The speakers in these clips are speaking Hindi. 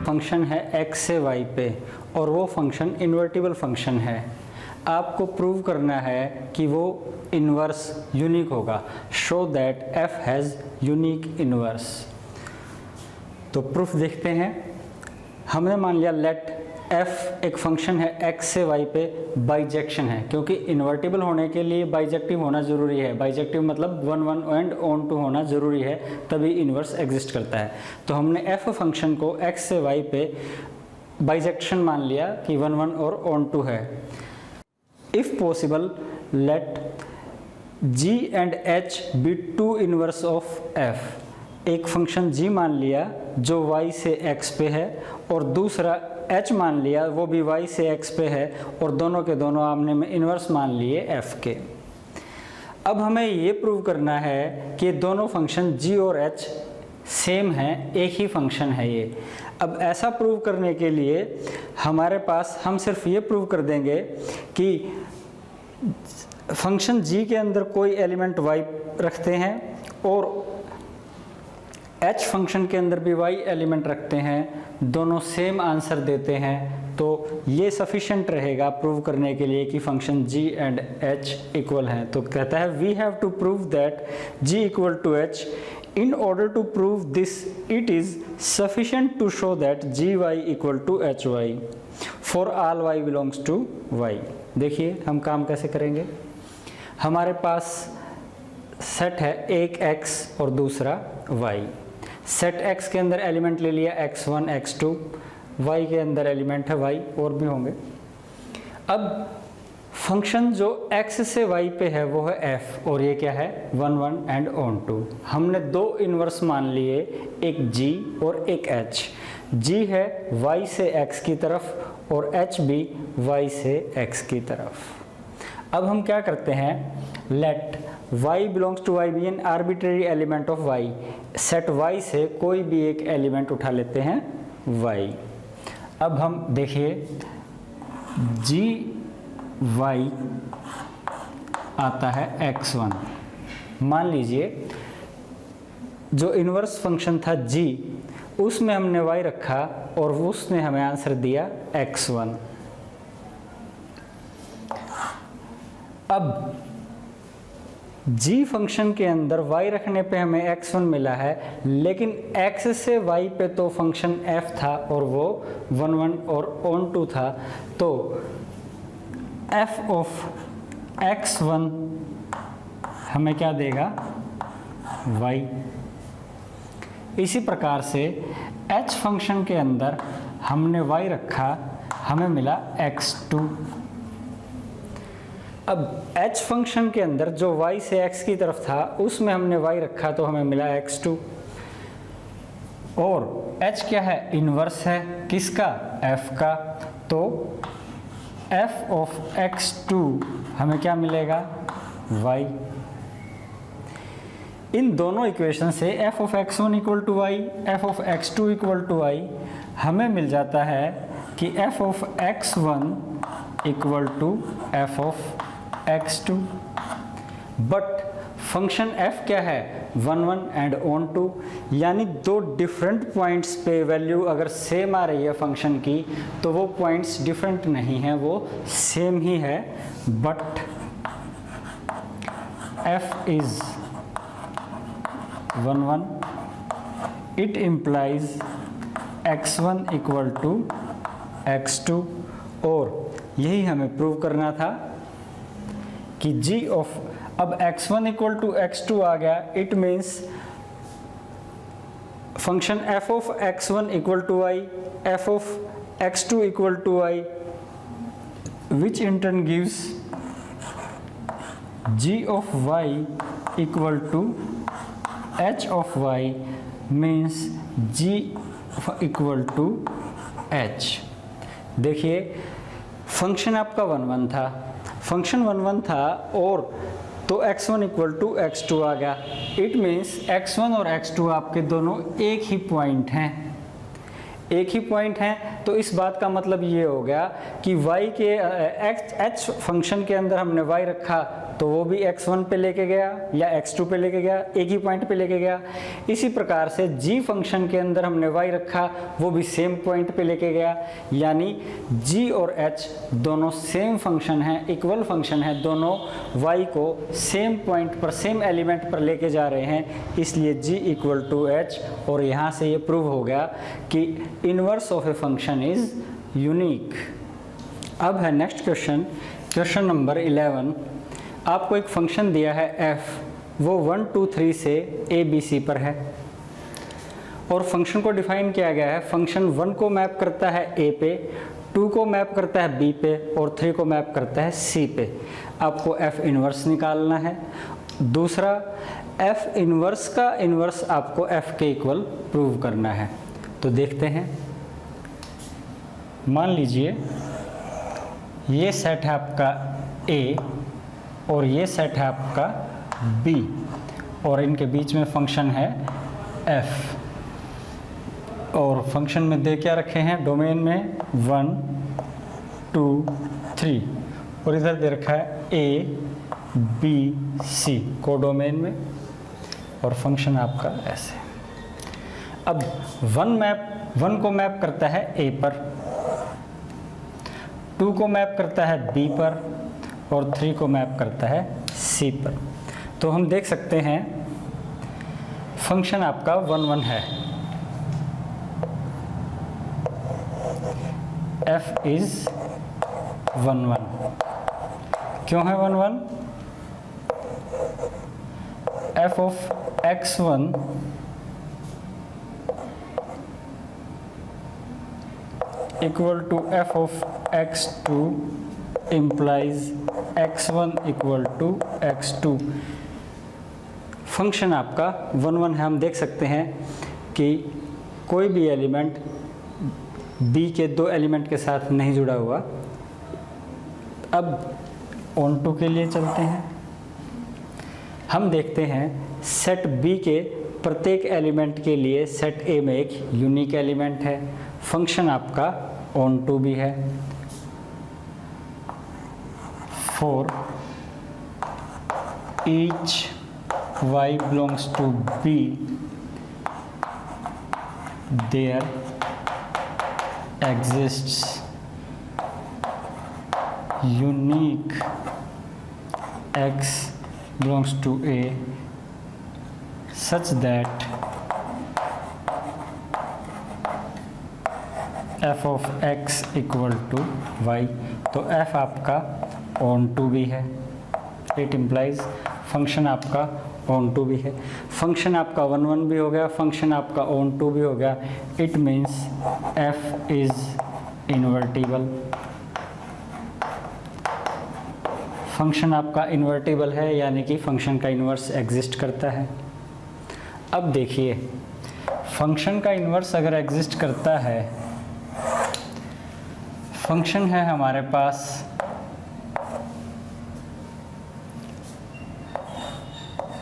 फंक्शन है x से y पे और वो फंक्शन इन्वर्टिबल फंक्शन है, आपको प्रूव करना है कि वो इन्वर्स यूनिक होगा। Show that f has unique inverse. तो प्रूफ देखते हैं। हमने मान लिया लेट f एक फंक्शन है x से y पे बाइजेक्शन है, क्योंकि इन्वर्टिबल होने के लिए बाइजेक्टिव होना ज़रूरी है। बाइजेक्टिव मतलब 1 1 एंड ऑन टू होना ज़रूरी है, तभी इन्वर्स एग्जिस्ट करता है। तो हमने f फंक्शन को x से y पे बाइजेक्शन मान लिया कि 1 1 और ऑन टू है। If possible let g and h be two inverse of f। एक फंक्शन g मान लिया जो y से x पे है और दूसरा h मान लिया वो भी y से x पे है, और दोनों के दोनों आमने में इन्वर्स मान लिए f के। अब हमें ये प्रूव करना है कि दोनों फंक्शन g और h सेम हैं, एक ही फंक्शन है ये। अब ऐसा प्रूव करने के लिए हमारे पास हम सिर्फ ये प्रूव कर देंगे कि फंक्शन g के अंदर कोई एलिमेंट y रखते हैं और h फंक्शन के अंदर भी y एलिमेंट रखते हैं, दोनों सेम आंसर देते हैं, तो ये सफिशिएंट रहेगा प्रूव करने के लिए कि function g and h equal हैं। तो कहता है we have to prove that g equal to h। In order to prove this it is sufficient to show that gy equal to hy for all y belongs to y। देखिए हम काम कैसे करेंगे। हमारे पास सेट है एक x और दूसरा y। सेट x के अंदर एलिमेंट ले लिया x1 x2, y के अंदर एलिमेंट है y, और भी होंगे। अब फंक्शन जो x से y पे है वो है f, और ये क्या है 1 1 एंड ऑन टू। हमने दो इन्वर्स मान लिए, एक g और एक h। g है y से x की तरफ और h भी y से x की तरफ। अब हम क्या करते हैं, let y belongs to y be an arbitrary element of y। Set y से कोई भी एक एलिमेंट उठा लेते हैं y। अब हम देखिए g y आता है x1। मान लीजिए जो इन्वर्स फंक्शन था g, उसमें हमने y रखा और उसने हमें आंसर दिया x1। अब g फंक्शन के अंदर y रखने पे हमें x1 मिला है, लेकिन x से y पे तो फंक्शन f था और वो 1 1 और ऑन टू था, तो f ऑफ x1 हमें क्या देगा y। इसी प्रकार से h फंक्शन के अंदर हमने y रखा, हमें मिला x2। अब h फंक्शन के अंदर जो y से x की तरफ था उसमें हमने y रखा तो हमें मिला x2। और h क्या है, इन्वर्स है किसका, f का, तो f ऑफ x2 हमें क्या मिलेगा y। इन दोनों इक्वेशन से f of x1 equal to y, f of x2 equal to y हमें मिल जाता है कि f of x1 equal to f of x2। But function f क्या है 1 1 एंड ऑन टू, यानी दो डिफरेंट पॉइंट्स पे वैल्यू अगर सेम आ रही है फंक्शन की तो वो पॉइंट्स डिफरेंट नहीं हैं, वो सेम ही है। But f is 1 1, it implies x1 equal to x2। और यही हमें प्रूव करना था कि g ऑफ, अब x1 इक्वल टू x2 आ गया, it means function f of x1 equal to y, f of x2 equal to y, which in turn gives g of y equal to h of y, means g equal to h। देखिए फंक्शन आपका 1 1 था, फंक्शन 1 1 था और तो x1 इक्वल टू x2 आ गया। इट मीन्स x1 और x2 आपके दोनों एक ही पॉइंट हैं, एक ही पॉइंट हैं। तो इस बात का मतलब ये हो गया कि y के h फंक्शन के अंदर हमने y रखा तो वो भी x1 पे लेके गया या x2 पे लेके गया, एक ही पॉइंट पे लेके गया। इसी प्रकार से g फंक्शन के अंदर हमने y रखा, वो भी सेम पॉइंट पे लेके गया, यानी g और h दोनों सेम फंक्शन हैं, इक्वल फंक्शन है, दोनों y को सेम पॉइंट पर, सेम एलिमेंट पर लेके जा रहे हैं, इसलिए g इक्वल टू h। और यहाँ से ये प्रूव हो गया कि inverse of a function is unique. अब है नेक्स्ट क्वेश्चन, क्वेश्चन नंबर 11। आपको एक फंक्शन दिया है f, वो 1 2 3 से a b c पर है और फंक्शन को डिफाइन किया गया है। फंक्शन 1 को मैप करता है a पे, 2 को मैप करता है b पे और 3 को मैप करता है c पे। आपको f इनवर्स निकालना है। दूसरा, f इनवर्स का इनवर्स आपको f के इक्वल प्रूव करना है। तो देखते हैं, मान लीजिए ये सेट है आपका A और ये सेट है आपका B और इनके बीच में फंक्शन है f और फंक्शन में दे क्या रखे हैं, डोमेन में 1 2 3 और इधर दे रखा है A B C कोडोमेन में और फंक्शन आपका ऐसे। अब 1 को मैप करता है A पर, 2 को मैप करता है B पर और 3 को मैप करता है C पर। तो हम देख सकते हैं फंक्शन आपका 1 1 है, f इज 1 1। क्यों है 1 1? f of x1 equal to f of x2 implies x1 equal to x2। Function आपका 1 1 है। हम देख सकते हैं कि कोई भी एलिमेंट b के 2 एलिमेंट के साथ नहीं जुड़ा हुआ। अब ऑन टू के लिए चलते हैं। हम देखते हैं सेट b के प्रत्येक एलिमेंट के लिए सेट a में एक यूनिक एलिमेंट है। फंक्शन आपका ऑन टू भी है। For each y belongs to b there exists unique x belongs to a such that f of x equal to y। तो f आपका ऑन टू भी है, इट इम्प्लाइज फंक्शन आपका ऑन टू भी है। फंक्शन आपका 1 1 भी हो गया, फंक्शन आपका ऑन टू भी हो गया। It means f is invertible. Function आपका इन्वर्टिबल है, यानी कि फंक्शन का इन्वर्स एग्जिस्ट करता है। अब देखिए, फंक्शन का इन्वर्स अगर एग्जिस्ट करता है, फंक्शन है हमारे पास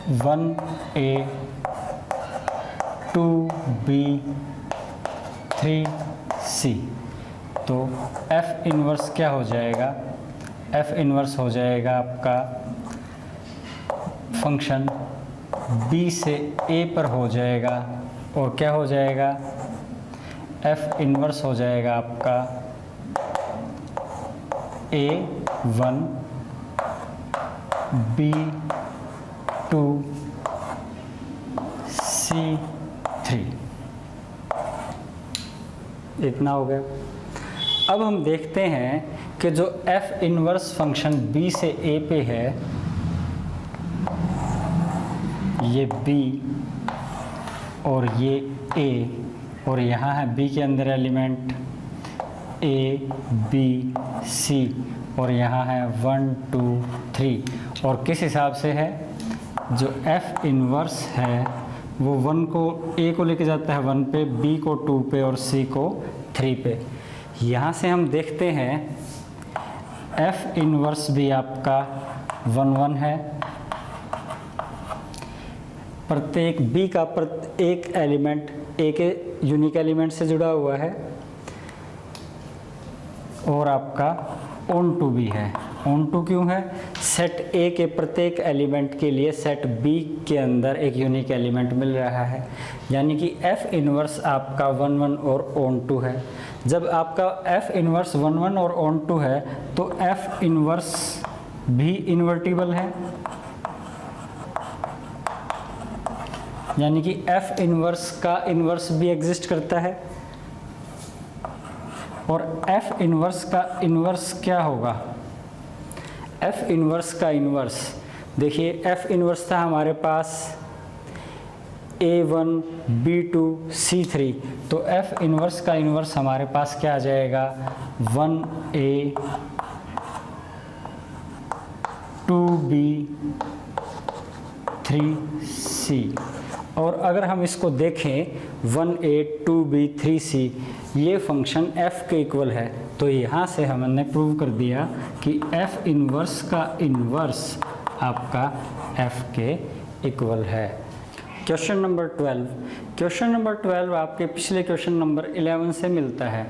वन ए 2b 3c। तो f इन्वर्स क्या हो जाएगा? f इन्वर्स हो जाएगा आपका फंक्शन b से a पर हो जाएगा और क्या हो जाएगा? f इन्वर्स हो जाएगा आपका a1 b2 c3। इतना हो गया। अब हम देखते हैं कि जो f इन्वर्स फंक्शन b से a पे है, ये b और ये a और यहाँ है b के अंदर एलिमेंट a b c और यहाँ है 1 2 3। और किस हिसाब से है? जो f इन्वर्स है वो 1 को a को लेके जाता है 1 पे, b को 2 पे और c को 3 पे। यहाँ से हम देखते हैं f इन्वर्स भी आपका 1 1 है। प्रत्येक b का प्रत्येक एलिमेंट a के यूनिक एलिमेंट से जुड़ा हुआ है और आपका ऑन टू भी है। ऑन टू क्यों है? सेट ए के प्रत्येक एलिमेंट के लिए सेट बी के अंदर एक यूनिक एलिमेंट मिल रहा है, यानी कि एफ इनवर्स आपका 1 1 और ऑन टू है। जब आपका एफ इनवर्स 1 1 और ऑन टू है तो एफ इनवर्स भी इन्वर्टिबल है, यानी कि एफ इनवर्स का इनवर्स भी एग्जिस्ट करता है। और एफ इनवर्स का इनवर्स क्या होगा? एफ इनवर्स का इनवर्स, देखिए एफ इनवर्स था हमारे पास A1 B2 C3, तो एफ इनवर्स का इनवर्स हमारे पास क्या आ जाएगा? 1A 2B 3C। और अगर हम इसको देखें 1A 2B 3C ये फंक्शन f के इक्वल है, तो यहाँ से हमने प्रूव कर दिया कि f इनवर्स का इनवर्स आपका f के इक्वल है। Question number 12। क्वेश्चन नंबर 12 आपके पिछले क्वेश्चन नंबर 11 से मिलता है।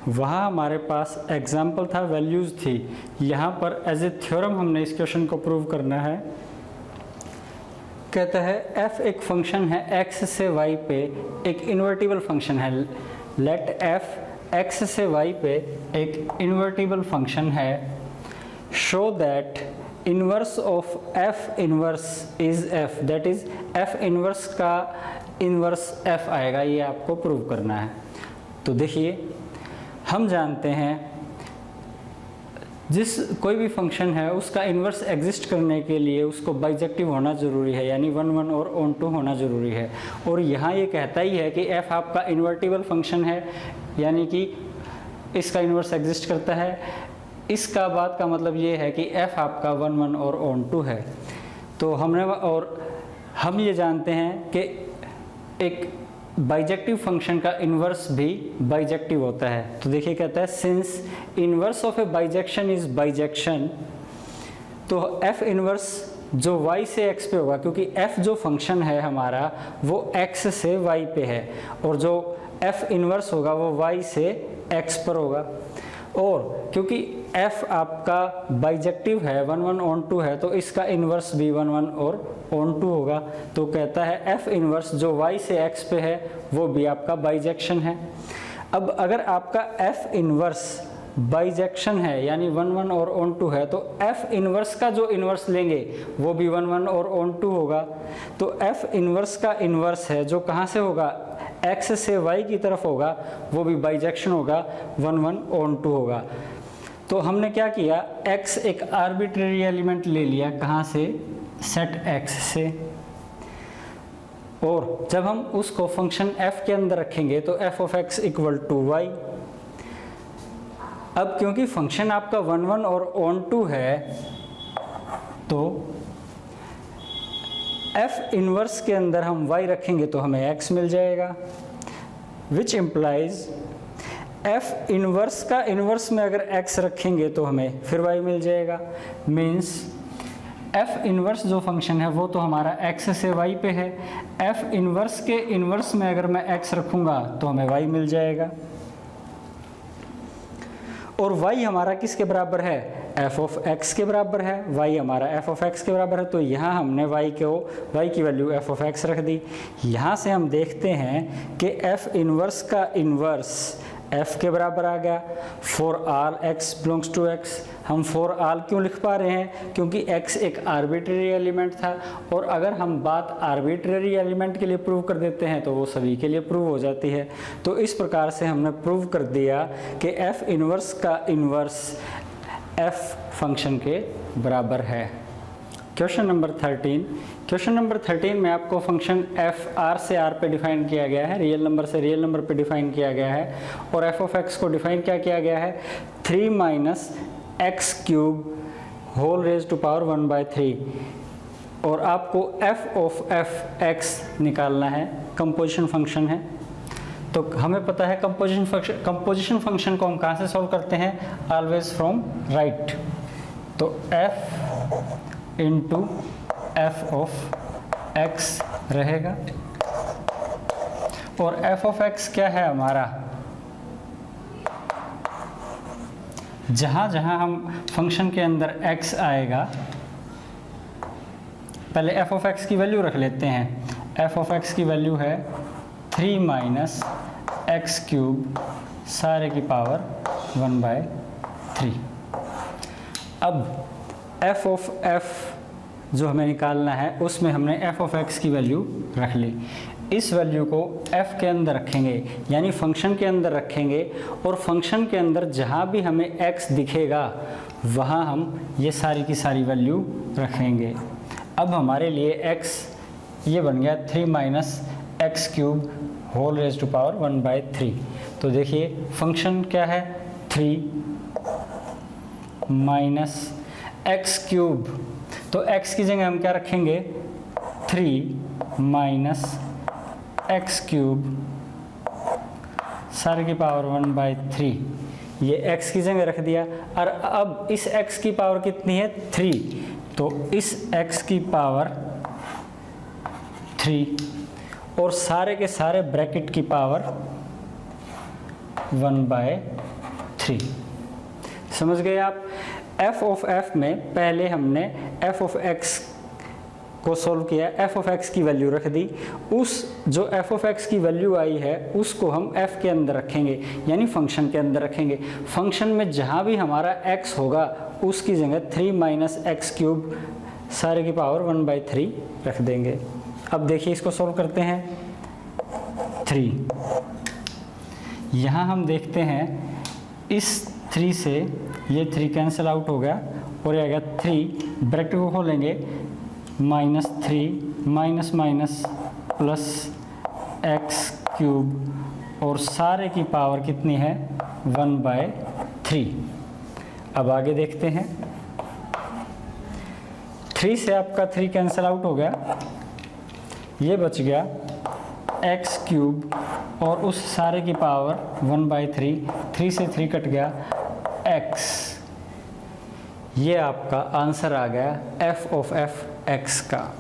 वहाँ हमारे पास एग्जाम्पल था, वैल्यूज़ थी। यहाँ पर एज ए थ्योरम हमने इस क्वेश्चन को प्रूव करना है। कहता है f एक फंक्शन है x से y पे, एक इन्वर्टिबल फंक्शन है। लेट f x से y पे एक इन्वर्टिबल फंक्शन है। Show that inverse of f inverse is f, that is f inverse का इनवर्स f आएगा, ये आपको प्रूव करना है। तो देखिए हम जानते हैं जिस कोई भी फंक्शन है उसका इन्वर्स एग्जिस्ट करने के लिए उसको बाइजेक्टिव होना ज़रूरी है, यानी 1 1 और ऑन टू होना ज़रूरी है। और यहाँ ये कहता ही है कि f आपका इन्वर्टिबल फंक्शन है, यानी कि इसका इन्वर्स एग्जिस्ट करता है। इसका बात का मतलब ये है कि f आपका 1 1 और ऑन टू है। तो हम ये जानते हैं कि एक बाइजेक्टिव फंक्शन का इन्वर्स भी बाइजेक्टिव होता है। तो देखिए कहता है since inverse of A bijection is bijection, तो f इन्वर्स जो y से x पे होगा, क्योंकि f जो फंक्शन है हमारा वो x से y पे है, और जो f इन्वर्स होगा वो y से x पर होगा। और क्योंकि f आपका बाइजेक्टिव है, 1 1 ऑन टू है, तो इसका इन्वर्स भी 1 1 और ऑन टू होगा। तो कहता है f इन्वर्स जो y से x पे है वो भी आपका बाइजेक्शन है। अब अगर आपका f इन्वर्स बाइजेक्शन है, यानी 1 1 और ऑन टू है, तो f इन्वर्स का जो इन्वर्स लेंगे वो भी 1 1 और ऑन टू होगा। तो f इन्वर्स का इन्वर्स है जो कहाँ से होगा? x से y की तरफ होगा, वो भी बाइजेक्शन होगा, 1 1 ऑन टू होगा। तो हमने क्या किया, x एक आर्बिट्रेरी एलिमेंट ले लिया, कहाँ से? सेट x से। और जब हम उसको फंक्शन f के अंदर रखेंगे तो f of x equal to y। अब क्योंकि फंक्शन आपका 1 1 और ऑन टू है, तो f इनवर्स के अंदर हम y रखेंगे तो हमें x मिल जाएगा, विच इम्प्लाइज f इनवर्स का इनवर्स में अगर x रखेंगे तो हमें फिर y मिल जाएगा। मीन्स f इनवर्स जो फंक्शन है वो तो हमारा x से y पे है, f इनवर्स के इनवर्स में अगर मैं x रखूँगा तो हमें y मिल जाएगा। और y हमारा किसके बराबर है? f ऑफ x के बराबर है। y हमारा f ऑफ x के बराबर है, तो यहाँ हमने y की वैल्यू f ऑफ x रख दी। यहाँ से हम देखते हैं कि f इनवर्स का इनवर्स f के बराबर आ गया। For all x belongs to x, हम फॉर आल क्यों लिख पा रहे हैं? क्योंकि x एक आर्बिट्रेरी एलिमेंट था, और अगर हम बात आर्बिट्रेरी एलिमेंट के लिए प्रूव कर देते हैं तो वो सभी के लिए प्रूव हो जाती है। तो इस प्रकार से हमने प्रूव कर दिया कि f इनवर्स का इनवर्स f फंक्शन के बराबर है। Question number 13। क्वेश्चन नंबर 13 में आपको फंक्शन f r से r पे डिफाइन किया गया है, रियल नंबर से रियल नंबर पे डिफाइन किया गया है, और f ऑफ x को डिफाइन क्या किया गया है? 3 minus x cube whole raise to power 1/3। और आपको f ऑफ f(x) निकालना है, कंपोजिशन फंक्शन है। तो हमें पता है कंपोजिशन फंक्शन को हम कहाँ से सॉल्व करते हैं? Always from right. तो f into f of x रहेगा, और f ऑफ x क्या है हमारा? जहाँ जहाँ हम फंक्शन के अंदर x आएगा, पहले f ऑफ x की वैल्यू रख लेते हैं। f ऑफ x की वैल्यू है 3 माइनस एक्स क्यूब सारे की पावर 1/3। अब f ऑफ f जो हमें निकालना है उसमें हमने f ऑफ x की वैल्यू रख ली। इस वैल्यू को f के अंदर रखेंगे, यानी फंक्शन के अंदर रखेंगे, और फंक्शन के अंदर जहाँ भी हमें x दिखेगा वहाँ हम ये सारी की सारी वैल्यू रखेंगे। अब हमारे लिए x ये बन गया 3 minus x cube whole raise to power 1/3। तो देखिए फंक्शन क्या है, 3 माइनस एक्स क्यूब, तो x की जगह हम क्या रखेंगे, 3 माइनस एक्स क्यूब सारे की पावर 1/3। ये x की जगह रख दिया। और अब इस x की पावर कितनी है, 3, तो इस x की पावर 3 और सारे के सारे ब्रैकेट की पावर 1/3। समझ गए आप। f ऑफ f में पहले हमने f ऑफ x को सोल्व किया, f ऑफ x की वैल्यू रख दी। उस जो f ऑफ x की वैल्यू आई है उसको हम f के अंदर रखेंगे, यानी फंक्शन के अंदर रखेंगे। फंक्शन में जहाँ भी हमारा x होगा उसकी जगह 3 माइनस एक्स क्यूब सारे की पावर 1/3 रख देंगे। अब देखिए इसको सोल्व करते हैं। 3, यहाँ हम देखते हैं इस 3 से ये 3 कैंसिल आउट हो गया और ये आ गया 3, ब्रैकेट को खोलेंगे, -3 minus minus plus x cube और सारे की पावर कितनी है, 1/3। अब आगे देखते हैं। 3 से आपका 3 कैंसिल आउट हो गया, ये बच गया एक्स क्यूब और उस सारे की पावर 1/3, 3 से 3 कट गया, x। ये आपका आंसर आ गया f ऑफ f x का।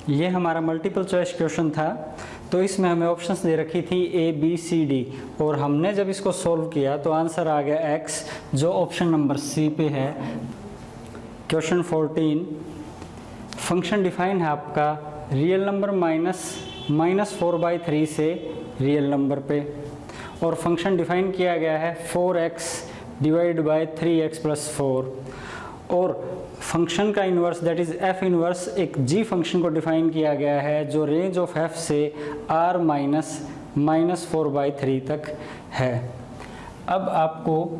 ये हमारा मल्टीपल चॉइस क्वेश्चन था, तो इसमें हमें ऑप्शंस दे रखी थी A B C D, और हमने जब इसको सॉल्व किया तो आंसर आ गया x, जो ऑप्शन नंबर C पे है। क्वेश्चन 14, फंक्शन डिफाइन है आपका रियल नंबर -4/3 से रियल नंबर पे, और फंक्शन डिफाइन किया गया है 4x divide by 3x plus 4, और फंक्शन का inverse that is f inverse एक g फंक्शन को डिफाइन किया गया है जो रेंज ऑफ f से r -4/3 तक है। अब आपको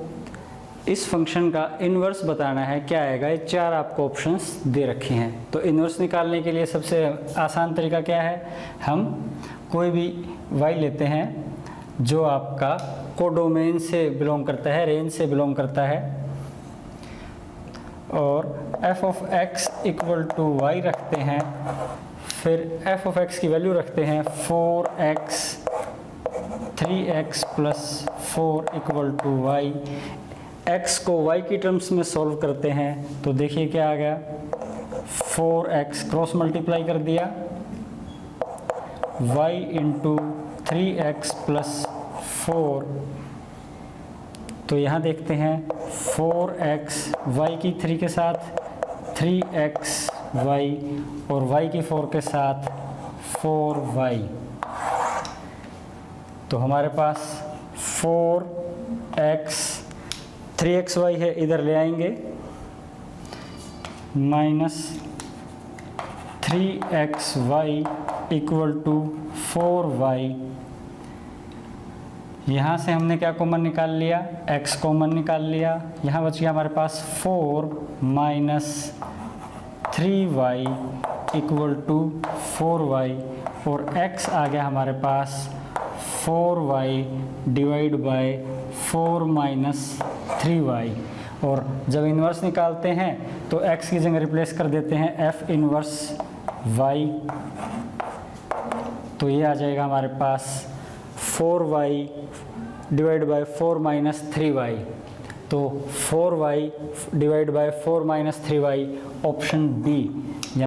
इस फंक्शन का इन्वर्स बताना है, क्या आएगा। ये 4 आपको ऑप्शंस दे रखे हैं। तो इन्वर्स निकालने के लिए सबसे आसान तरीका क्या है, हम कोई भी y लेते हैं जो आपका कोडोमेन से बिलोंग करता है, रेंज से बिलोंग करता है, और f of x equal to y रखते हैं, फिर f ऑफ x की वैल्यू रखते हैं 4x 3x plus 4 equal to y। x को y की टर्म्स में सॉल्व करते हैं, तो देखिए क्या आ गया, 4x क्रॉस मल्टीप्लाई कर दिया, y इंटू 3x प्लस 4, तो यहाँ देखते हैं 4x y की 3 के साथ 3x y और y की 4 के साथ 4y, तो हमारे पास 4x 3xy है, इधर ले आएंगे, minus 3xy equal to 4y। यहाँ से हमने क्या कॉमन निकाल लिया, x कॉमन निकाल लिया, यहाँ बच गया हमारे पास 4 minus 3y equal to 4y, और x आ गया हमारे पास 4y divide by 4 minus 3y। और जब इन्वर्स निकालते हैं तो x की जगह रिप्लेस कर देते हैं f इन्वर्स y, तो ये आ जाएगा हमारे पास 4y divide by 4 minus 3y। तो 4y divide by 4 minus 3y option B